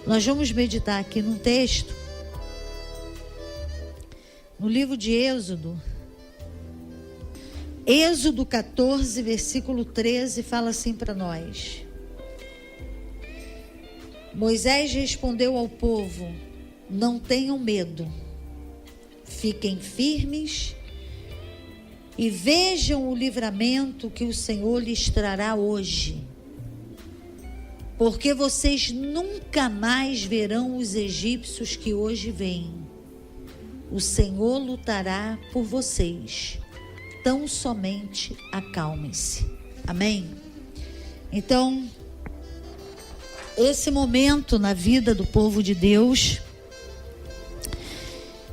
Nós vamos meditar aqui num texto, no livro de Êxodo. Êxodo 14, versículo 13, fala assim para nós. Moisés respondeu ao povo: não tenham medo, fiquem firmes e vejam o livramento que o Senhor lhes trará hoje. Porque vocês nunca mais verão os egípcios que hoje vêm. O Senhor lutará por vocês. Tão somente acalmem-se. Amém? Então, esse momento na vida do povo de Deus,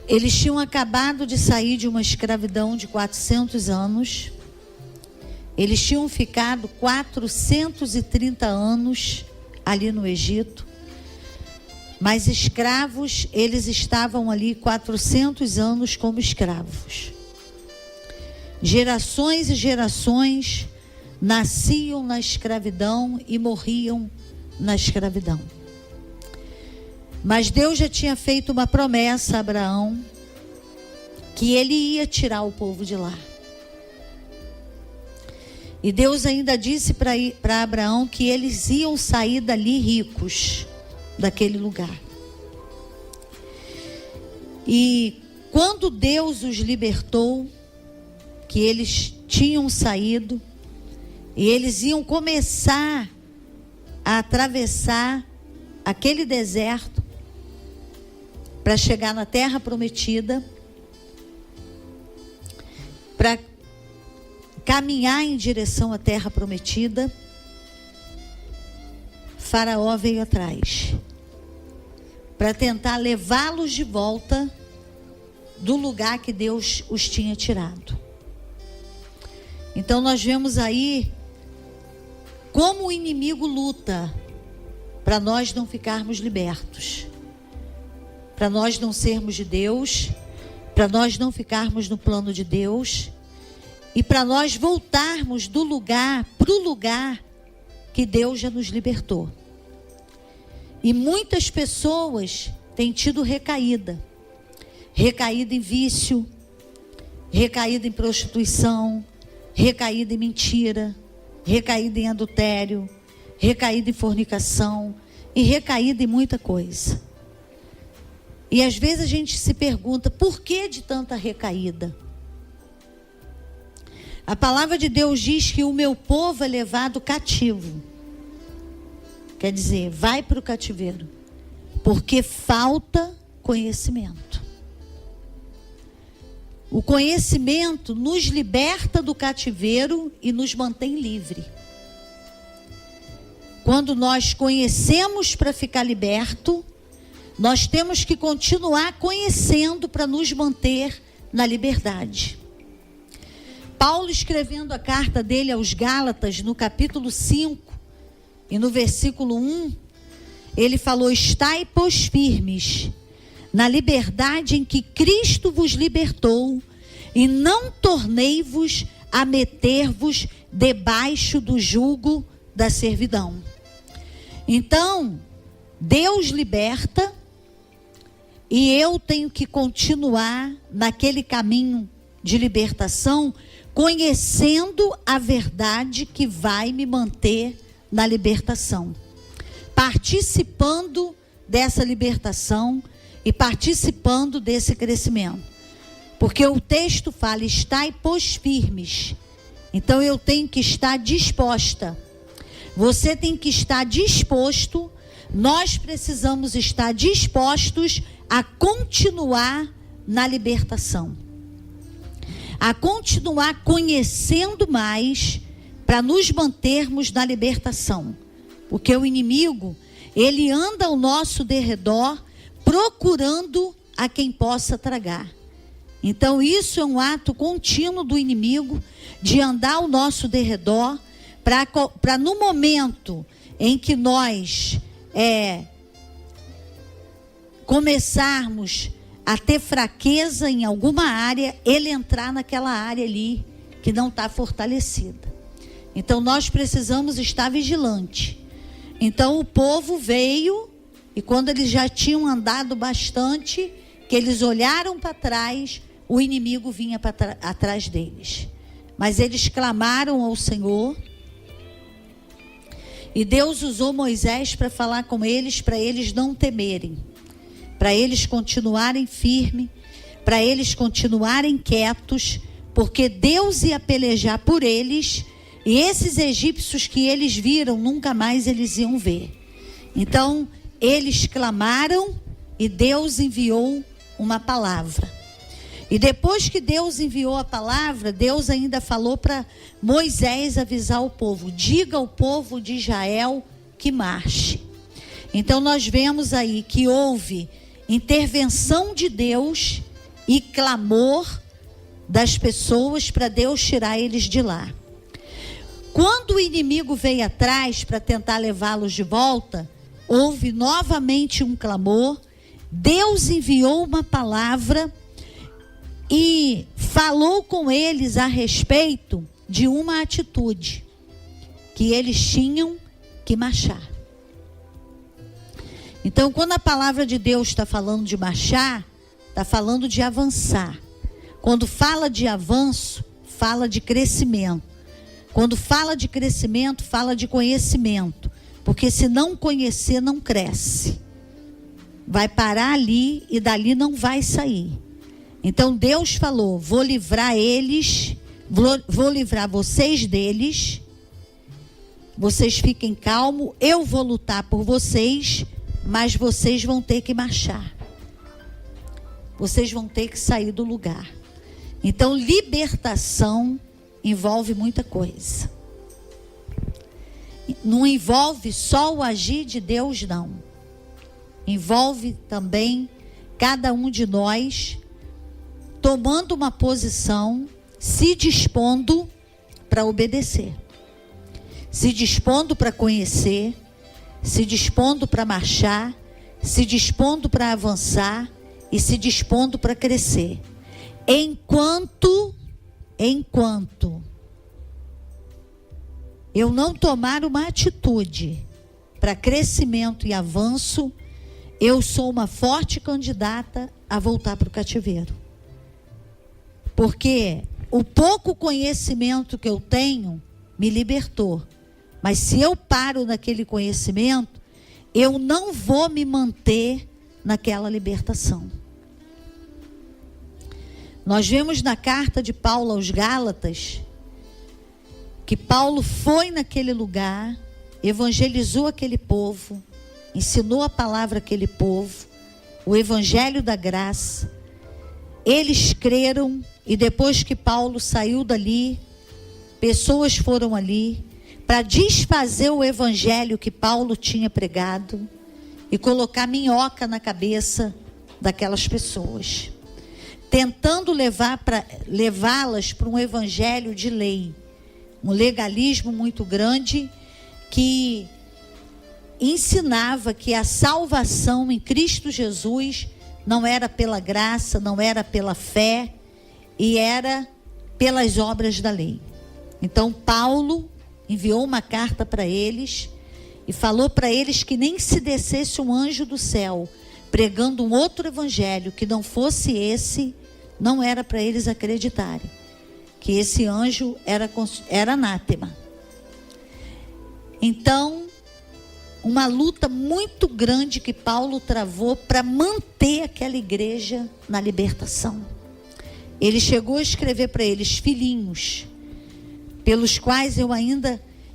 eles tinham acabado de sair de uma escravidão de 400 anos. Eles tinham ficado 430 anos ali no Egito, mas escravos, eles estavam ali 400 anos como escravos. Gerações e gerações nasciam na escravidão e morriam na escravidão. Mas Deus já tinha feito uma promessa a Abraão, que ele ia tirar o povo de lá. E Deus ainda disse para Abraão que eles iam sair dali ricos, daquele lugar. E quando Deus os libertou, que eles tinham saído, e eles iam começar a atravessar aquele deserto para chegar na terra prometida, para caminhar em direção à terra prometida, Faraó veio atrás para tentar levá-los de volta do lugar que Deus os tinha tirado. Então nós vemos aí como o inimigo luta para nós não ficarmos libertos, para nós não sermos de Deus, para nós não ficarmos no plano de Deus, e para nós voltarmos do lugar para o lugar que Deus já nos libertou. E muitas pessoas têm tido recaída em vício, recaída em prostituição, recaída em mentira, recaída em adultério, recaída em fornicação e recaída em muita coisa. E às vezes a gente se pergunta, por que de tanta recaída? A palavra de Deus diz que o meu povo é levado cativo. Quer dizer, vai para o cativeiro, porque falta conhecimento. O conhecimento nos liberta do cativeiro e nos mantém livre. Quando nós conhecemos para ficar liberto, nós temos que continuar conhecendo para nos manter na liberdade. Paulo, escrevendo a carta dele aos Gálatas, no capítulo 5 e no versículo 1, ele falou: estai, pois, firmes na liberdade em que Cristo vos libertou, e não tornei-vos a meter-vos debaixo do jugo da servidão. Então, Deus liberta, e eu tenho que continuar naquele caminho de libertação, conhecendo a verdade que vai me manter na libertação, participando dessa libertação e participando desse crescimento. Porque o texto fala: estai, pois, firmes. Então eu tenho que estar disposta. Você tem que estar disposto. Nós precisamos estar dispostos a continuar na libertação, a continuar conhecendo mais, para nos mantermos na libertação. Porque o inimigo, ele anda ao nosso derredor, procurando a quem possa tragar. Então isso é um ato contínuo do inimigo, de andar ao nosso derredor, para no momento em que nós começarmos a ter fraqueza em alguma área, ele entrar naquela área ali que não está fortalecida. Então nós precisamos estar vigilantes. Então o povo veio e quando eles já tinham andado bastante, que eles olharam para trás, o inimigo vinha atrás deles. Mas eles clamaram ao Senhor, e Deus usou Moisés para falar com eles, para eles não temerem, para eles continuarem firmes, para eles continuarem quietos, porque Deus ia pelejar por eles, e esses egípcios que eles viram, nunca mais eles iam ver. Então, eles clamaram e Deus enviou uma palavra. E depois que Deus enviou a palavra, Deus ainda falou para Moisés avisar o povo: diga ao povo de Israel que marche. Então nós vemos aí que houve intervenção de Deus e clamor das pessoas para Deus tirar eles de lá. Quando o inimigo veio atrás para tentar levá-los de volta, houve novamente um clamor. Deus enviou uma palavra e falou com eles a respeito de uma atitude, que eles tinham que marchar. Então, quando a palavra de Deus está falando de marchar, está falando de avançar. Quando fala de avanço, fala de crescimento. Quando fala de crescimento, fala de conhecimento. Porque se não conhecer, não cresce. Vai parar ali e dali não vai sair. Então Deus falou: vou livrar eles, vou livrar vocês deles. Vocês fiquem calmos, eu vou lutar por vocês, mas vocês vão ter que marchar. Vocês vão ter que sair do lugar. Então, libertação envolve muita coisa. Não envolve só o agir de Deus, não. Envolve também cada um de nós tomando uma posição, se dispondo para obedecer, se dispondo para conhecer, se dispondo para marchar, se dispondo para avançar e se dispondo para crescer. Enquanto eu não tomar uma atitude para crescimento e avanço, eu sou uma forte candidata a voltar para o cativeiro. Porque o pouco conhecimento que eu tenho me libertou. Mas se eu paro naquele conhecimento, eu não vou me manter naquela libertação. Nós vemos na carta de Paulo aos Gálatas, que Paulo foi naquele lugar, evangelizou aquele povo, ensinou a palavra àquele povo, o evangelho da graça. Eles creram, e depois que Paulo saiu dali, pessoas foram ali para desfazer o evangelho que Paulo tinha pregado e colocar minhoca na cabeça daquelas pessoas, tentando levá-las para um evangelho de lei, um legalismo muito grande que ensinava que a salvação em Cristo Jesus não era pela graça, não era pela fé, e era pelas obras da lei. Então Paulo enviou uma carta para eles e falou para eles que nem se descesse um anjo do céu pregando um outro evangelho que não fosse esse, não era para eles acreditarem que esse anjo era anátema. Então, uma luta muito grande que Paulo travou para manter aquela igreja na libertação. Ele chegou a escrever para eles: filhinhos, pelos quais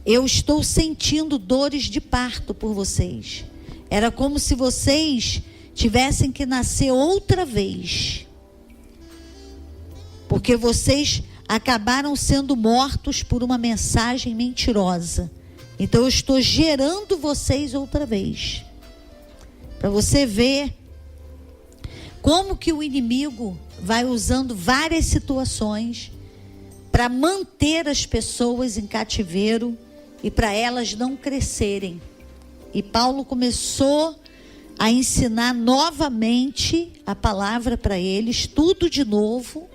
eu estou sentindo dores de parto por vocês. Era como se vocês tivessem que nascer outra vez, porque vocês acabaram sendo mortos por uma mensagem mentirosa. Então eu estou gerando vocês outra vez, para você ver como que o inimigo vai usando várias situações para manter as pessoas em cativeiro e para elas não crescerem. E Paulo começou a ensinar novamente a palavra para eles, tudo de novo,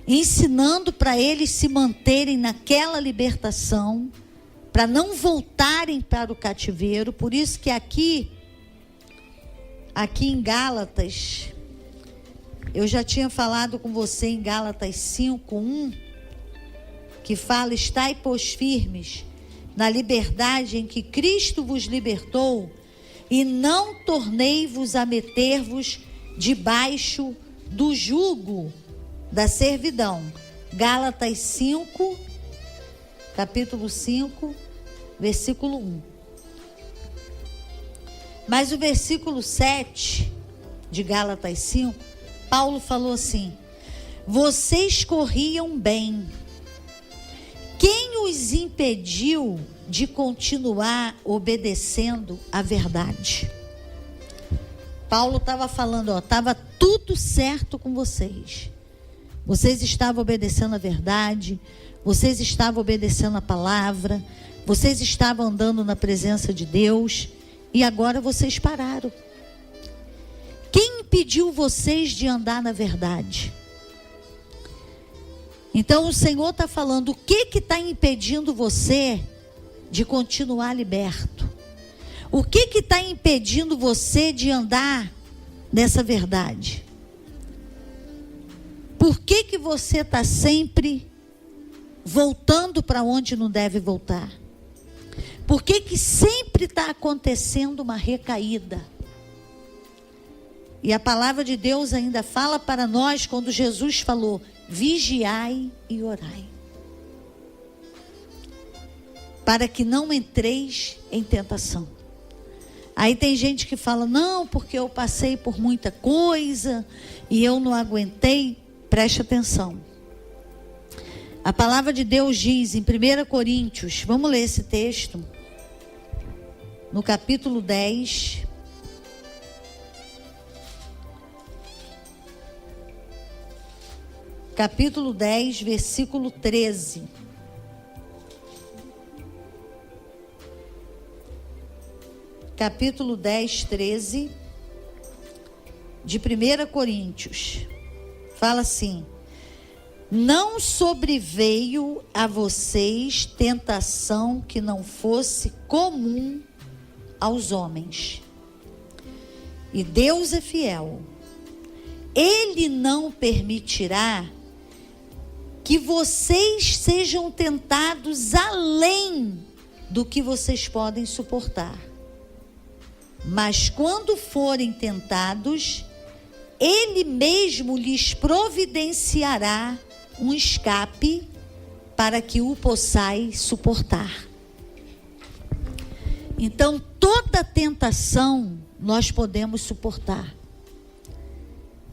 ensinando para eles se manterem naquela libertação, para não voltarem para o cativeiro. Por isso que aqui aqui em Gálatas, eu já tinha falado com você em Gálatas 5:1, que fala: estai, pois, firmes na liberdade em que Cristo vos libertou, e não tornei-vos a meter-vos debaixo do jugo da servidão. Gálatas 5, capítulo 5, versículo 1. Mas o versículo 7 de Gálatas 5, Paulo falou assim: vocês corriam bem. Quem os impediu de continuar obedecendo a verdade? Paulo estava falando, estava tudo certo com vocês. Vocês estavam obedecendo a verdade, vocês estavam obedecendo a palavra, vocês estavam andando na presença de Deus, e agora vocês pararam. Quem impediu vocês de andar na verdade? Então o Senhor está falando: o que está impedindo você de continuar liberto? O que está impedindo você de andar nessa verdade? Por que você está sempre voltando para onde não deve voltar? Por que sempre está acontecendo uma recaída? E a palavra de Deus ainda fala para nós, quando Jesus falou: vigiai e orai, para que não entreis em tentação. Aí tem gente que fala: não, porque eu passei por muita coisa e eu não aguentei. Preste atenção. A palavra de Deus diz em 1 Coríntios, vamos ler esse texto, no capítulo 10, capítulo 10, versículo 13. Capítulo 10, 13 de 1 Coríntios. Fala assim: não sobreveio a vocês tentação que não fosse comum aos homens. E Deus é fiel. Ele não permitirá que vocês sejam tentados além do que vocês podem suportar. Mas quando forem tentados, Ele mesmo lhes providenciará um escape para que o possais suportar. Então, toda tentação nós podemos suportar,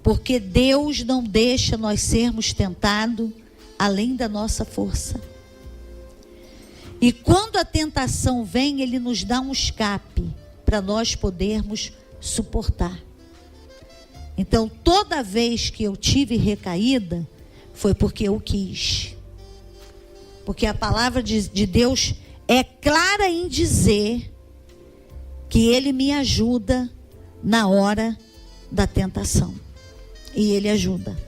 porque Deus não deixa nós sermos tentados além da nossa força. E quando a tentação vem, Ele nos dá um escape para nós podermos suportar. Então, toda vez que eu tive recaída, foi porque eu quis. Porque a palavra de Deus é clara em dizer que Ele me ajuda na hora da tentação. E Ele ajuda.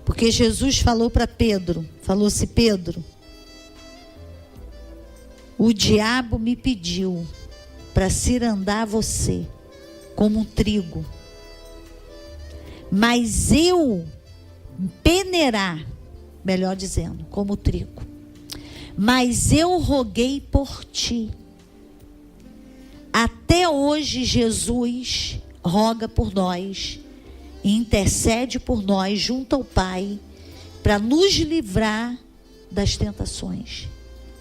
Porque Jesus falou para Pedro, falou assim: Pedro, o diabo me pediu para cirandar você como um trigo, mas eu peneirar, melhor dizendo, como trigo. Mas eu roguei por ti. Até hoje Jesus roga por nós e intercede por nós junto ao Pai para nos livrar das tentações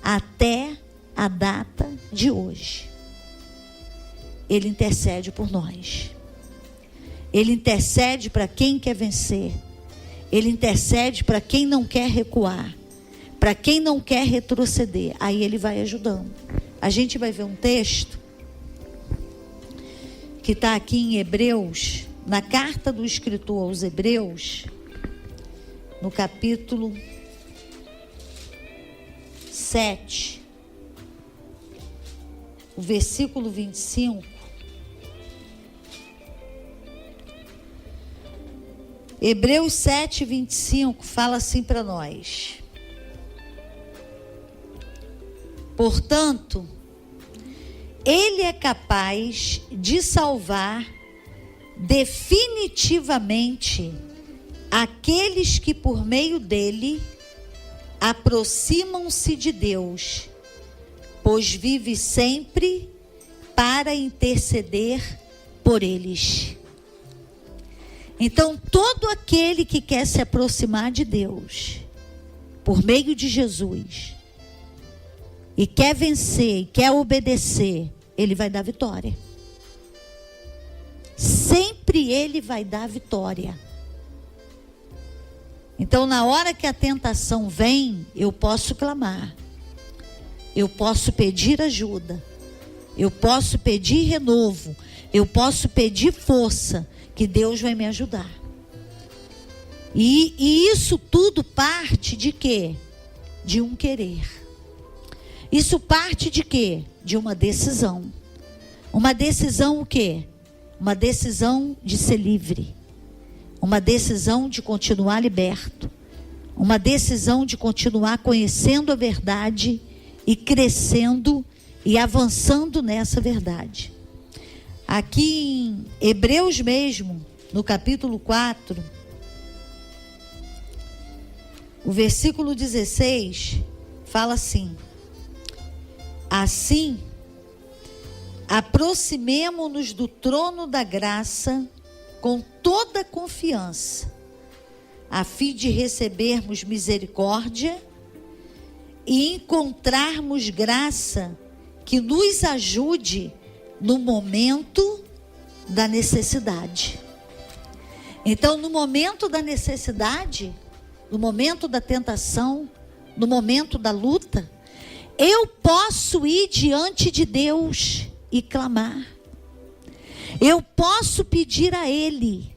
até a data de hoje. Ele intercede por nós. Ele intercede para quem quer vencer. Ele intercede para quem não quer recuar, para quem não quer retroceder. Aí Ele vai ajudando. A gente vai ver um texto que está aqui em Hebreus, na carta do escritor aos Hebreus, no capítulo 7, o versículo 25. Hebreus 7, 25 fala assim para nós: portanto, Ele é capaz de salvar definitivamente aqueles que por meio dele aproximam-se de Deus, pois vive sempre para interceder por eles. Então, todo aquele que quer se aproximar de Deus, por meio de Jesus, e quer vencer, e quer obedecer, ele vai dar vitória. Sempre ele vai dar vitória. Então, na hora que a tentação vem, eu posso clamar, eu posso pedir ajuda, eu posso pedir renovo, eu posso pedir força, que Deus vai me ajudar. E isso tudo parte de quê? De um querer. Isso parte de quê? De uma decisão. Uma decisão o quê? Uma decisão de ser livre. Uma decisão de continuar liberto. Uma decisão de continuar conhecendo a verdade e crescendo e avançando nessa verdade. Aqui em Hebreus mesmo, no capítulo 4, o versículo 16, fala assim: assim, aproximemo-nos do trono da graça com toda confiança, a fim de recebermos misericórdia e encontrarmos graça que nos ajude no momento da necessidade. Então, no momento da necessidade, no momento da tentação, no momento da luta, eu posso ir diante de Deus e clamar. Eu posso pedir a Ele.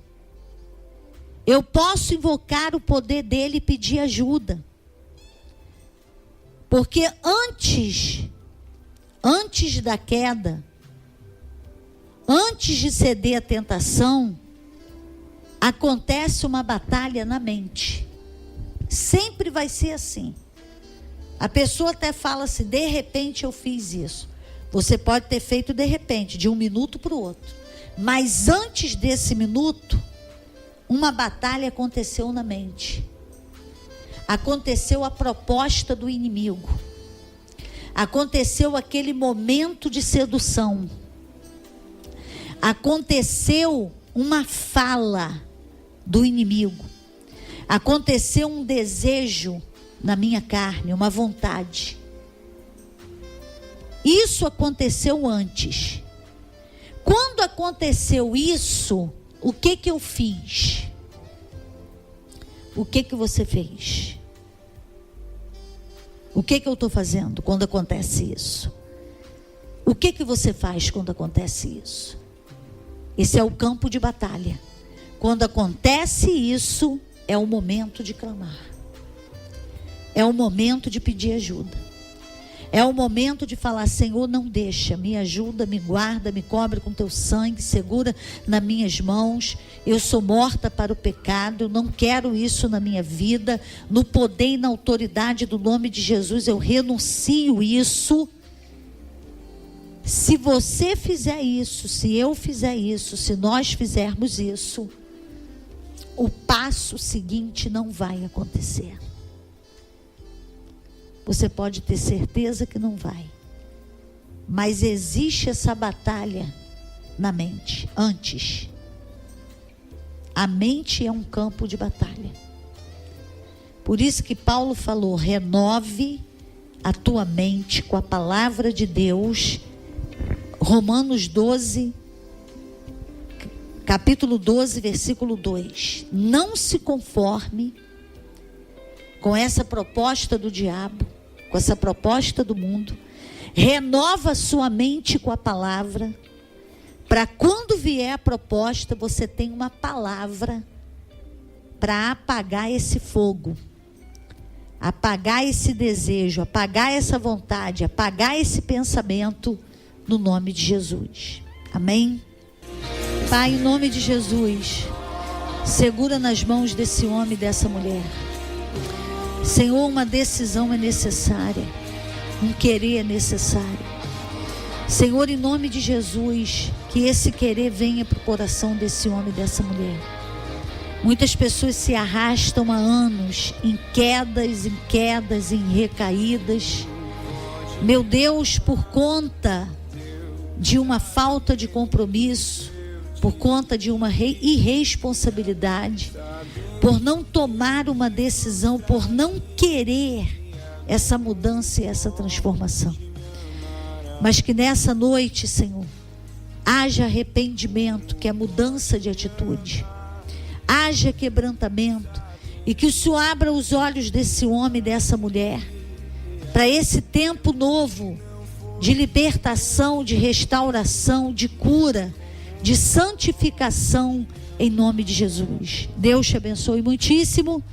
Eu posso invocar o poder dEle e pedir ajuda. Porque antes da queda, antes de ceder à tentação, acontece uma batalha na mente. Sempre vai ser assim. A pessoa até fala assim: de repente eu fiz isso. Você pode ter feito de repente, de um minuto para o outro. Mas antes desse minuto, uma batalha aconteceu na mente. Aconteceu a proposta do inimigo. Aconteceu aquele momento de sedução. Aconteceu uma fala do inimigo. Aconteceu um desejo na minha carne, uma vontade. Isso aconteceu antes. Quando aconteceu isso, o que eu fiz? O que você fez? O que eu estou fazendo quando acontece isso? O que você faz quando acontece isso? Esse é o campo de batalha. Quando acontece isso, é o momento de clamar. É o momento de pedir ajuda. É o momento de falar: Senhor, não deixa, me ajuda, me guarda, me cobre com teu sangue, segura nas minhas mãos. Eu sou morta para o pecado, eu não quero isso na minha vida. No poder e na autoridade do nome de Jesus, eu renuncio isso. Se você fizer isso, se eu fizer isso, se nós fizermos isso, o passo seguinte não vai acontecer. Você pode ter certeza que não vai. Mas existe essa batalha na mente, antes. A mente é um campo de batalha. Por isso que Paulo falou: renove a tua mente com a palavra de Deus. Romanos 12, capítulo 12, versículo 2. Não se conforme com essa proposta do diabo, com essa proposta do mundo. Renova sua mente com a palavra, para quando vier a proposta, você tem uma palavra para apagar esse fogo, apagar esse desejo, apagar essa vontade, apagar esse pensamento, no nome de Jesus. Amém? Pai, em nome de Jesus, segura nas mãos desse homem e dessa mulher. Senhor, uma decisão é necessária, um querer é necessário. Senhor, em nome de Jesus, que esse querer venha para o coração desse homem e dessa mulher. Muitas pessoas se arrastam há anos em quedas, em recaídas. Meu Deus, por conta de uma falta de compromisso, por conta de uma irresponsabilidade, por não tomar uma decisão, por não querer essa mudança e essa transformação. Mas que nessa noite, Senhor, haja arrependimento, que é mudança de atitude, haja quebrantamento, e que o Senhor abra os olhos desse homem e dessa mulher para esse tempo novo de libertação, de restauração, de cura, de santificação, em nome de Jesus. Deus te abençoe muitíssimo.